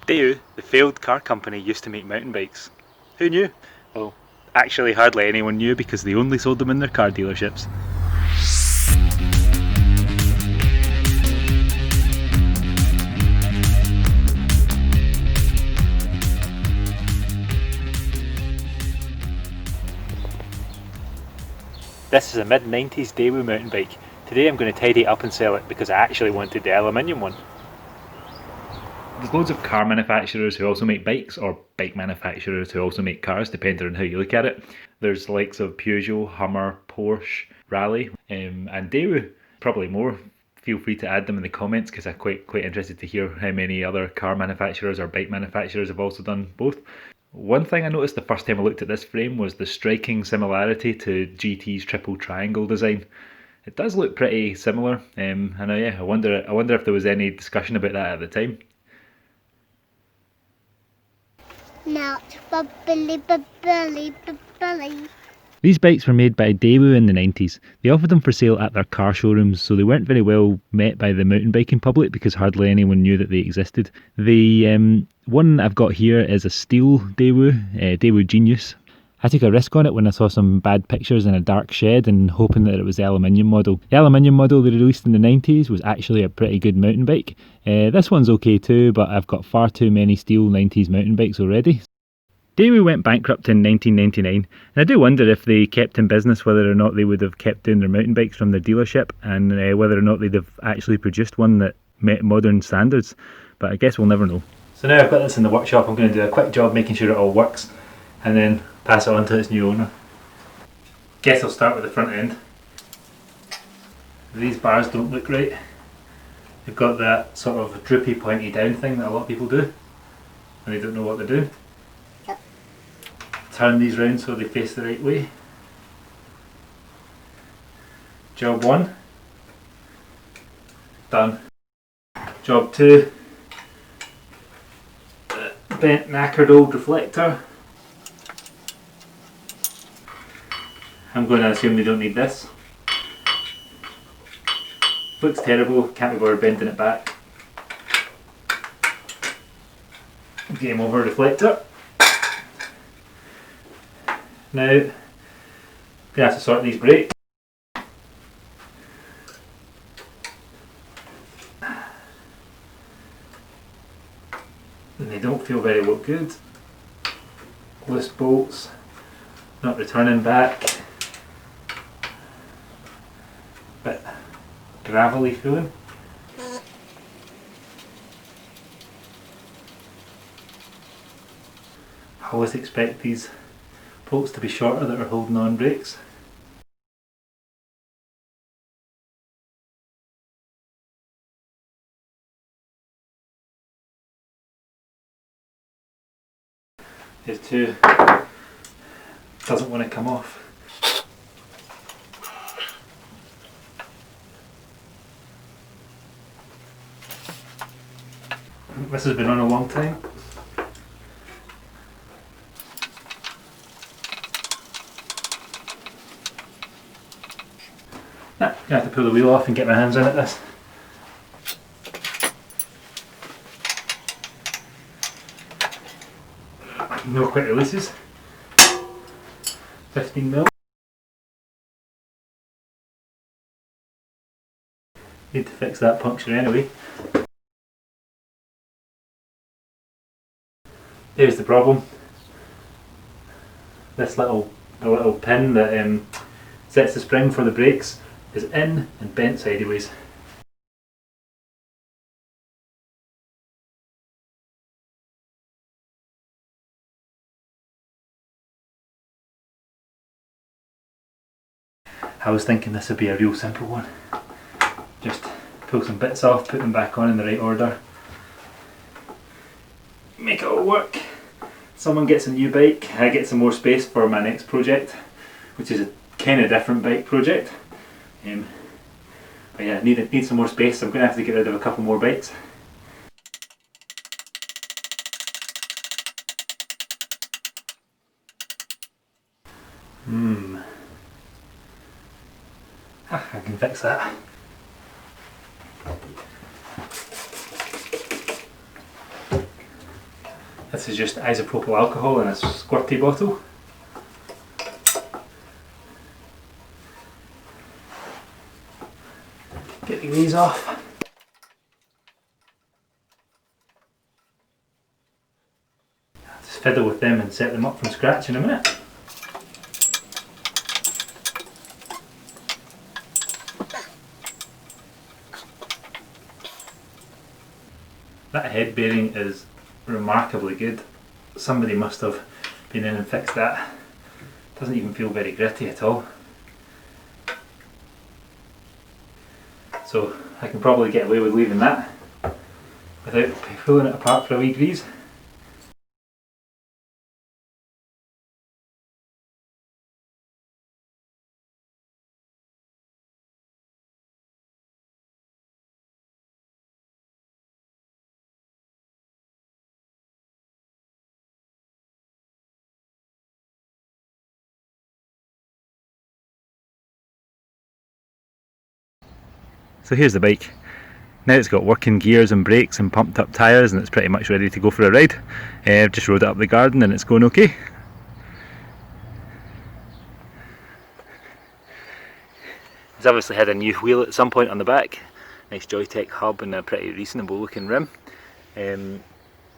Daewoo, the failed car company, used to make mountain bikes. Who knew? Well, actually hardly anyone knew because they only sold them in their car dealerships. This is a mid-90s Daewoo mountain bike. Today I'm going to tidy it up and sell it because I actually wanted the aluminium one. There's loads of car manufacturers who also make bikes, or bike manufacturers who also make cars, depending on how you look at it. There's the likes of Peugeot, Hummer, Porsche, Rally, and Daewoo. Probably more. Feel free to add them in the comments because I'm quite interested to hear how many other car manufacturers or bike manufacturers have also done both. One thing I noticed the first time I looked at this frame was the striking similarity to GT's triple triangle design. It does look pretty similar, and yeah, I wonder if there was any discussion about that at the time. Not bubbly, bubbly, bubbly. These bikes were made by Daewoo in the 90s. They offered them for sale at their car showrooms, so they weren't very well met by the mountain biking public because hardly anyone knew that they existed. The one I've got here is a steel Daewoo, Daewoo Genius. I took a risk on it when I saw some bad pictures in a dark shed and hoping that it was the aluminium model. The aluminium model they released in the 90s was actually a pretty good mountain bike. This one's okay too, but I've got far too many steel 90s mountain bikes already. Daewoo went bankrupt in 1999, and I do wonder if they kept in business whether or not they would have kept doing their mountain bikes from their dealership, and whether or not they'd have actually produced one that met modern standards, but I guess we'll never know. So now I've got this in the workshop, I'm going to do a quick job making sure it all works, and then pass it on to its new owner. Guess I'll start with the front end. These bars don't look right. They've got that sort of droopy pointy down thing that a lot of people do, and they don't know what to do. Turn these round so they face the right way. Job 1, done. Job 2, bent knackered old reflector. I'm going to assume they don't need this. Looks terrible, can't be bothered bending it back. Game over reflector. Now, I'm going to have to sort these brakes. And they don't feel very good. Loose bolts, not returning back. Bit gravelly feeling. I always expect these bolts to be shorter that are holding on brakes. There's two. Doesn't want to come off. This has been on a long time. I'm going to have to pull the wheel off and get my hands on at this. No quick releases. 15mm. Need to fix that puncture anyway. There's the problem. This little pin that sets the spring for the brakes is in and bent sideways. I was thinking this would be a real simple one. Just pull some bits off, put them back on in the right order. Make it all work. Someone gets a new bike, I get some more space for my next project, which is a kind of different bike project. But yeah, need some more space, so I'm going to have to get rid of a couple more bikes. I can fix that. This is just isopropyl alcohol in a squirty bottle. Get the grease off. Just fiddle with them and set them up from scratch in a minute. That head bearing is remarkably good. Somebody must have been in and fixed that. Doesn't even feel very gritty at all. So I can probably get away with leaving that without pulling it apart for a wee grease. So here's the bike. Now it's got working gears and brakes and pumped up tyres and it's pretty much ready to go for a ride. I've just rode it up the garden and it's going okay. It's obviously had a new wheel at some point on the back. Nice Joytech hub and a pretty reasonable looking rim.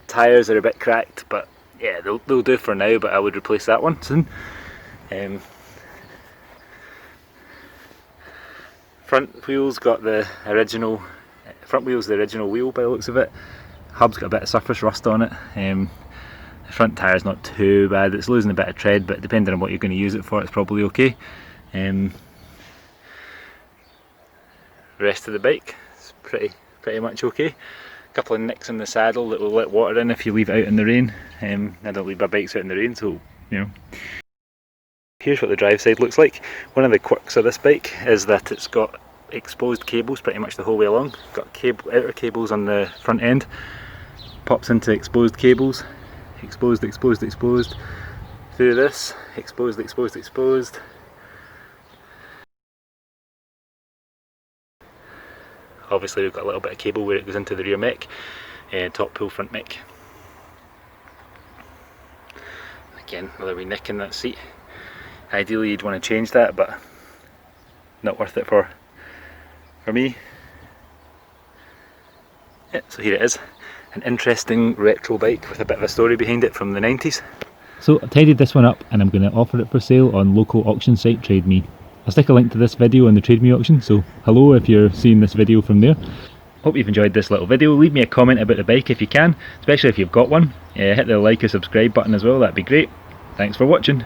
Tyres are a bit cracked, but yeah, they'll do for now, but I would replace that one soon. Front wheels got the original, front wheel's the original wheel by the looks of it. Hub's got a bit of surface rust on it. The front tyre's not too bad, it's losing a bit of tread, but depending on what you're going to use it for, it's probably okay. Rest of the bike is pretty much okay. A couple of nicks in the saddle that will let water in if you leave it out in the rain. I don't leave my bikes out in the rain, so you know. Here's what the drive side looks like. One of the quirks of this bike is that it's got exposed cables pretty much the whole way along. Got outer cables on the front end, pops into exposed cables, exposed, through this, exposed. Obviously we've got a little bit of cable where it goes into the rear mech, top pull front mech. Again, another wee nick in that seat. Ideally you'd want to change that, but not worth it for me. Yeah, so here it is. An interesting retro bike with a bit of a story behind it from the 90s. So I've tidied this one up and I'm going to offer it for sale on local auction site TradeMe. I'll stick a link to this video on the TradeMe auction, so hello if you're seeing this video from there. Hope you've enjoyed this little video. Leave me a comment about the bike if you can, especially if you've got one. Hit the like or subscribe button as well, that'd be great. Thanks for watching.